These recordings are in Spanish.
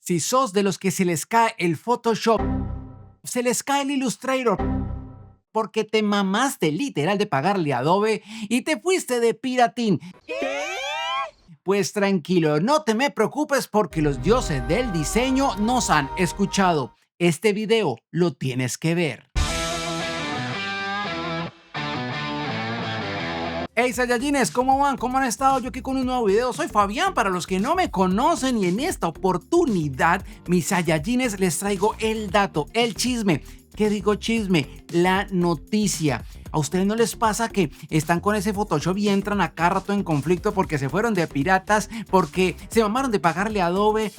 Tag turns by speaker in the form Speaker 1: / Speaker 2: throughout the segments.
Speaker 1: Si sos de los que se les cae el Photoshop, se les cae el Illustrator, porque te mamaste literal de pagarle a Adobe y te fuiste de piratín. ¿Qué? Pues tranquilo, no te me preocupes porque los dioses del diseño nos han escuchado. Este video lo tienes que ver. Hey Saiyajines, ¿cómo van? ¿Cómo han estado? Yo aquí con un nuevo video. Soy Fabián, para los que no me conocen, y en esta oportunidad, mis Saiyajines, les traigo el dato, el chisme. ¿Qué digo chisme? La noticia. ¿A ustedes no les pasa que están con ese Photoshop y entran a cada rato en conflicto porque se fueron de piratas, porque se mamaron de pagarle a Adobe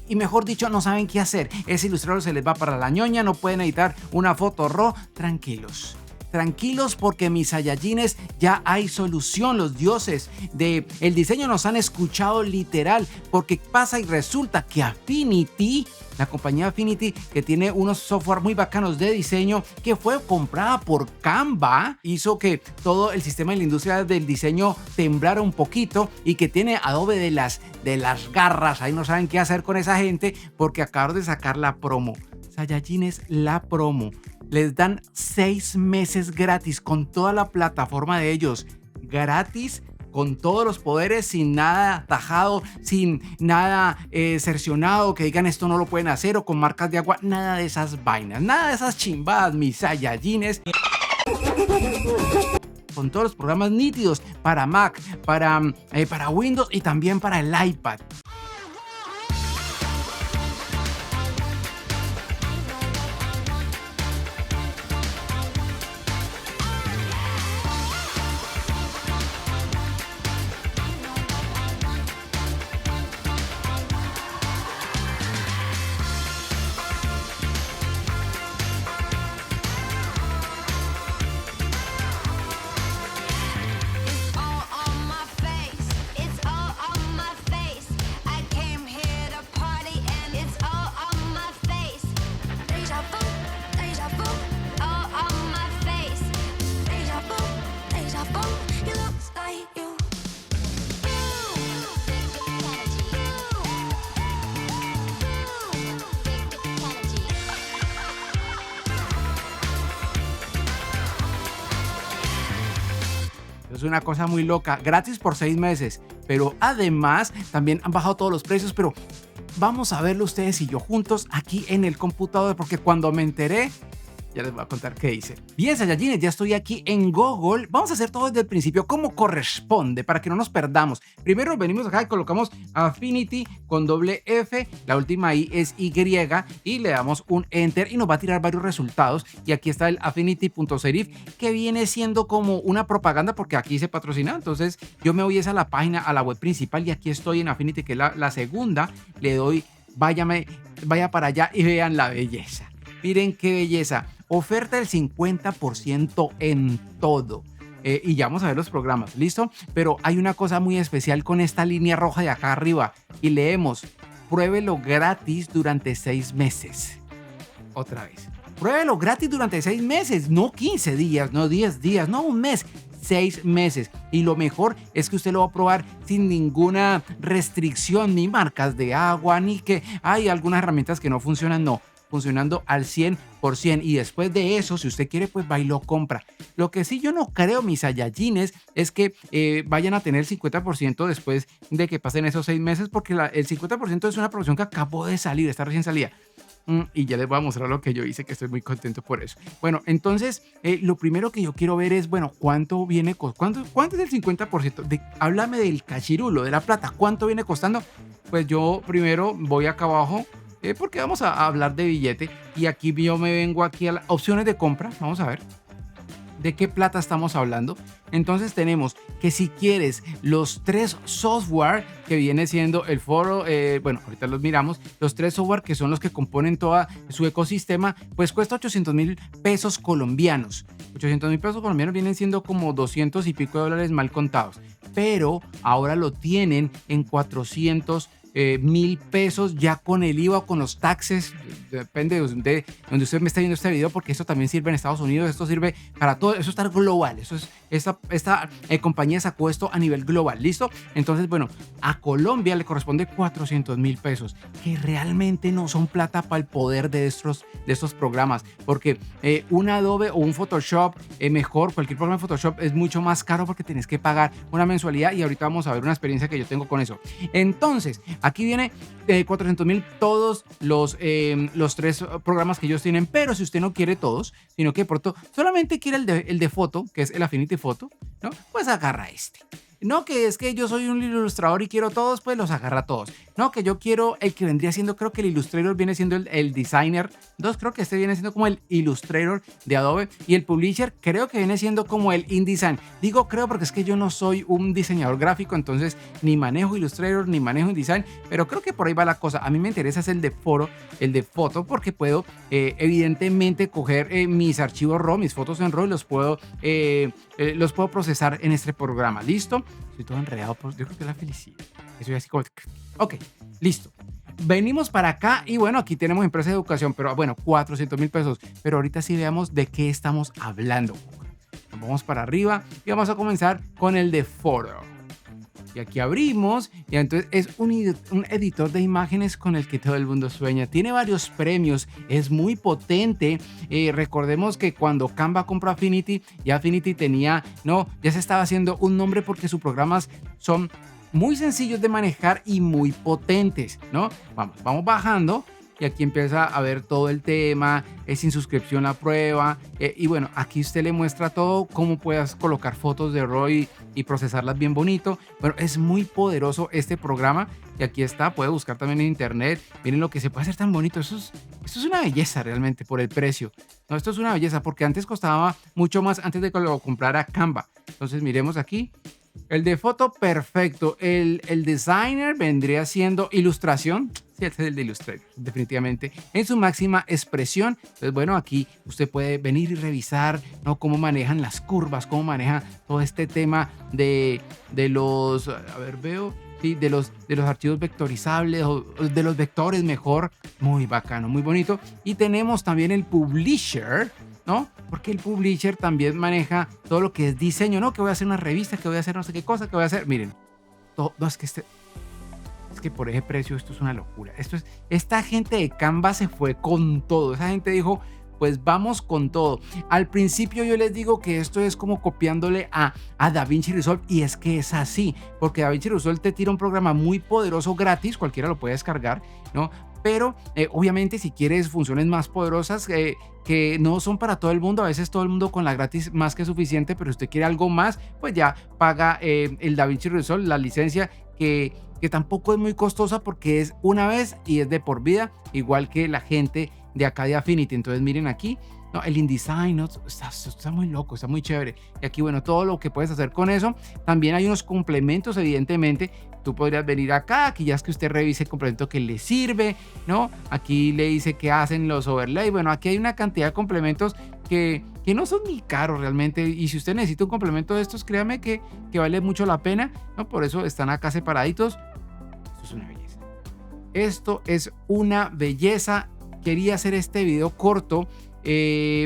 Speaker 1: y mejor dicho no saben qué hacer? Ese Illustrator se les va para la ñoña, no pueden editar una foto RAW. Tranquilos. Tranquilos porque mis Saiyajines, ya hay solución. Los dioses del diseño nos han escuchado literal, porque pasa y resulta que Affinity, la compañía Affinity, que tiene unos software muy bacanos de diseño, que fue comprada por Canva, hizo que todo el sistema de la industria del diseño temblara un poquito, y que tiene Adobe de las garras. Ahí no saben qué hacer con esa gente porque acabaron de sacar la promo. Saiyajines, la promo. Les dan 6 meses gratis con toda la plataforma de ellos. Gratis, con todos los poderes, sin nada tajado, sin nada cercionado, que digan esto no lo pueden hacer, o con marcas de agua. Nada de esas vainas, nada de esas chimbadas, mis Saiyajines. Con todos los programas nítidos para Mac, para Windows y también para el iPad. Es una cosa muy loca, gratis por 6 meses, pero además también han bajado todos los precios. Pero vamos a verlo ustedes y yo juntos aquí en el computador, porque cuando me enteré, ya les voy a contar qué hice. Bien, Saiyajines, ya estoy aquí en Google. Vamos a hacer todo desde el principio, como corresponde, para que no nos perdamos. Primero venimos acá y colocamos Affinity con doble F, la última I es Y, y le damos un Enter y nos va a tirar varios resultados. Y aquí está el Affinity.serif, que viene siendo como una propaganda porque aquí se patrocina. Entonces yo me voy a la página, a la web principal, y aquí estoy en Affinity, que es la segunda. Le doy, vaya para allá y vean la belleza. Miren qué belleza. Oferta del 50% en todo. Y ya vamos a ver los programas, ¿listo? Pero hay una cosa muy especial con esta línea roja de acá arriba. Y leemos: pruébelo gratis durante 6 meses. Otra vez. Pruébelo gratis durante 6 meses. No 15 días, no 10 días, no un mes. 6 meses. Y lo mejor es que usted lo va a probar sin ninguna restricción, ni marcas de agua, ni que hay algunas herramientas que no funcionan. No, funcionando al 100%. Y después de eso, si usted quiere, pues va y lo compra. Lo que sí yo no creo, mis Saiyajines, es que vayan a tener el 50% después de que pasen esos 6 meses, porque el 50% es una promoción que acabó de salir, está recién salida. Y ya les voy a mostrar lo que yo hice, que estoy muy contento por eso. Bueno, entonces lo primero que yo quiero ver es, bueno, ¿cuánto viene costando? ¿Cuánto es el 50%? Háblame del cachirulo, de la plata. ¿Cuánto viene costando? Pues yo primero voy acá abajo, porque vamos a hablar de billete. Y aquí yo me vengo aquí a las opciones de compra. Vamos a ver de qué plata estamos hablando. Entonces tenemos que si quieres los 3 software que viene siendo el foro, bueno, ahorita los miramos, los 3 software que son los que componen todo su ecosistema, pues cuesta 800.000 pesos colombianos. 800.000 pesos colombianos vienen siendo como 200 y pico de dólares mal contados, pero ahora lo tienen en 400 $1,000 ya con el IVA o con los taxes, depende de donde usted me está viendo este video, porque esto también sirve en Estados Unidos, esto sirve para todo, eso está global, eso es, esta compañía sacó esto a nivel global, ¿listo? Entonces, bueno, a Colombia le corresponde $400,000, que realmente no son plata para el poder de estos programas, porque un Adobe o un Photoshop, mejor, cualquier programa de Photoshop es mucho más caro porque tienes que pagar una mensualidad, y ahorita vamos a ver una experiencia que yo tengo con eso. Entonces, aquí viene 400,000 todos los 3 programas que ellos tienen, pero si usted no quiere todos, sino que por todo, solamente quiere el de foto, que es el Affinity Photo, ¿no? Pues agarra este. No, que es que yo soy un ilustrador y quiero todos, pues los agarra todos. No, que yo quiero el que vendría siendo, creo que el Illustrator viene siendo el Designer 2, creo que este viene siendo como el Illustrator de Adobe, y el Publisher creo que viene siendo como el InDesign. Digo creo porque es que yo no soy un diseñador gráfico, entonces ni manejo Illustrator ni manejo InDesign, pero creo que por ahí va la cosa. A mí me interesa es el de foto, porque puedo evidentemente coger mis archivos RAW, mis fotos en RAW, y los puedo procesar en este programa. ¿Listo? Estoy todo enredado, pues yo creo que es la felicidad. Estoy así como... Ok, listo. Venimos para acá y bueno, aquí tenemos empresa de educación, pero bueno, $400,000. Pero ahorita sí veamos de qué estamos hablando. Vamos para arriba y vamos a comenzar con el de Photo. Y aquí abrimos, y entonces es un editor de imágenes con el que todo el mundo sueña. Tiene varios premios, es muy potente. Recordemos que cuando Canva compró Affinity, ya Affinity tenía, ya se estaba haciendo un nombre porque sus programas son muy sencillos de manejar y muy potentes, ¿no? Vamos bajando. Y aquí empieza a ver todo el tema, es sin suscripción la prueba. Y bueno, aquí usted le muestra todo, cómo puedas colocar fotos de RAW y procesarlas bien bonito. Bueno, es muy poderoso este programa. Y aquí está, puede buscar también en internet. Miren lo que se puede hacer tan bonito. Esto es una belleza realmente por el precio. No, esto es una belleza porque antes costaba mucho más antes de que lo comprara Canva. Entonces miremos aquí. El de foto, perfecto. El designer vendría siendo ilustración. Sí, este es el de Illustrator, definitivamente, en su máxima expresión. Entonces, bueno, aquí usted puede venir y revisar, ¿no?, cómo manejan las curvas, cómo maneja todo este tema de los, a ver, veo, sí, de los archivos vectorizables o de los vectores mejor. Muy bacano, muy bonito. Y tenemos también el Publisher, ¿no? Porque el Publisher también maneja todo lo que es diseño, ¿no? Que voy a hacer una revista, que voy a hacer no sé qué cosa, que voy a hacer. Miren, todo, no, es que por ese precio esto es una locura. Esta gente de Canva se fue con todo. Esa gente dijo, pues vamos con todo. Al principio yo les digo que esto es como copiándole a DaVinci Resolve, y es que es así, porque DaVinci Resolve te tira un programa muy poderoso gratis, cualquiera lo puede descargar, ¿no? Pero obviamente si quieres funciones más poderosas que no son para todo el mundo, a veces todo el mundo con la gratis más que suficiente, pero si usted quiere algo más, pues ya paga el DaVinci Resolve, la licencia que tampoco es muy costosa porque es una vez y es de por vida, igual que la gente de acá de Affinity. Entonces miren aquí, ¿no?, el InDesign, ¿no?, está muy loco, está muy chévere. Y aquí, bueno, todo lo que puedes hacer con eso. También hay unos complementos, evidentemente. Tú podrías venir acá, aquí ya es que usted revise el complemento que le sirve, ¿no? Aquí le dice que hacen los overlay. Bueno, aquí hay una cantidad de complementos que no son ni caros realmente, y si usted necesita un complemento de estos, créame que vale mucho la pena, ¿no? Por eso están acá separaditos. Esto es una belleza. Esto es una belleza. Quería hacer este video corto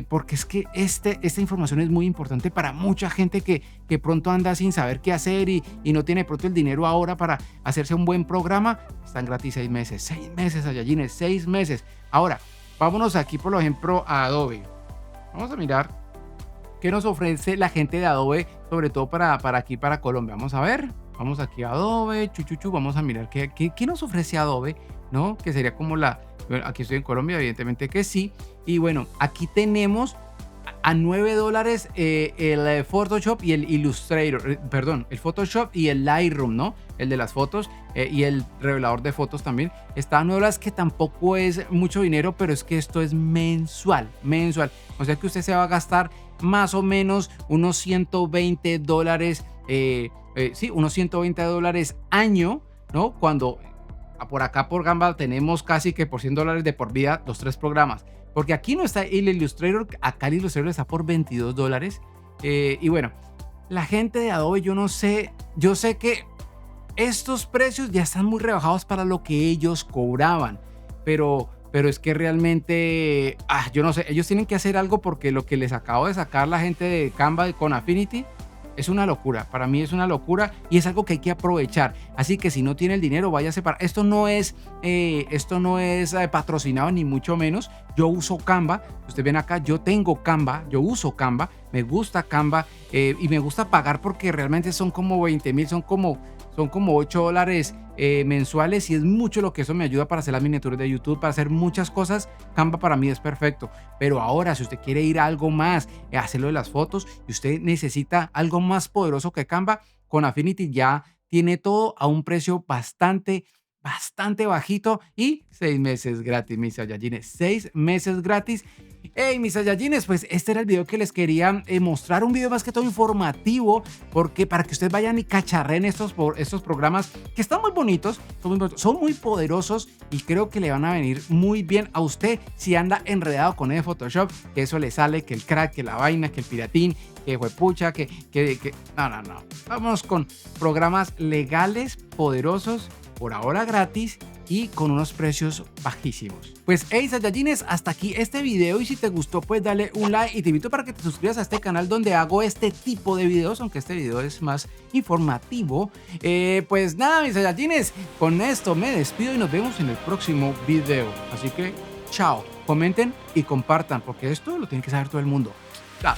Speaker 1: porque es que esta información es muy importante para mucha gente que pronto anda sin saber qué hacer y no tiene pronto el dinero ahora para hacerse un buen programa. Están gratis 6 meses. 6 meses, Saiyajines, 6 meses. Ahora, vámonos aquí, por ejemplo, a Adobe. Vamos a mirar qué nos ofrece la gente de Adobe, sobre todo para aquí, para Colombia. Vamos a ver. Vamos aquí a Adobe, vamos a mirar qué nos ofrece Adobe, ¿no? Que sería como bueno, aquí estoy en Colombia, evidentemente que sí. Y bueno, aquí tenemos a $9 el Photoshop y el Illustrator, perdón, el Photoshop y el Lightroom, ¿no? El de las fotos y el revelador de fotos también. Está a $9, que tampoco es mucho dinero, pero es que esto es mensual. O sea que usted se va a gastar más o menos unos $120, sí, unos $120 año, ¿no? Cuando por acá por Canva tenemos casi que por $100 de por vida los 3 programas. Porque aquí no está el Illustrator, acá el Illustrator está por $22. Y bueno, la gente de Adobe, yo no sé, yo sé que estos precios ya están muy rebajados para lo que ellos cobraban, pero es que realmente, yo no sé, ellos tienen que hacer algo porque lo que les acabo de sacar la gente de Canva con Affinity es una locura. Para mí es una locura y es algo que hay que aprovechar. Así que si no tiene el dinero, váyase para... Esto no es patrocinado ni mucho menos. Yo uso Canva. Ustedes ven acá, yo tengo Canva, yo uso Canva, me gusta Canva y me gusta pagar porque realmente son como 20,000, son como $8 mensuales y es mucho lo que eso me ayuda para hacer las miniaturas de YouTube, para hacer muchas cosas. Canva para mí es perfecto, pero ahora si usted quiere ir a algo más, hacerlo de las fotos y usted necesita algo más poderoso que Canva, con Affinity ya tiene todo a un precio bastante bajito y 6 meses gratis, mis Saiyajines, 6 meses gratis. Hey, mis Saiyajines, pues este era el video que les quería mostrar, un video más que todo informativo, porque para que ustedes vayan y cacharren estos programas que están muy bonitos, son muy poderosos y creo que le van a venir muy bien a usted si anda enredado con el Photoshop, que eso le sale, que el crack, que la vaina, que el piratín, que fue pucha, no. Vamos con programas legales, poderosos, por ahora gratis y con unos precios bajísimos. Pues hey Saiyajines, hasta aquí este video y si te gustó pues dale un like y te invito para que te suscribas a este canal donde hago este tipo de videos, aunque este video es más informativo. Pues nada mis Saiyajines, con esto me despido y nos vemos en el próximo video. Así que chao, comenten y compartan porque esto lo tiene que saber todo el mundo. Chao.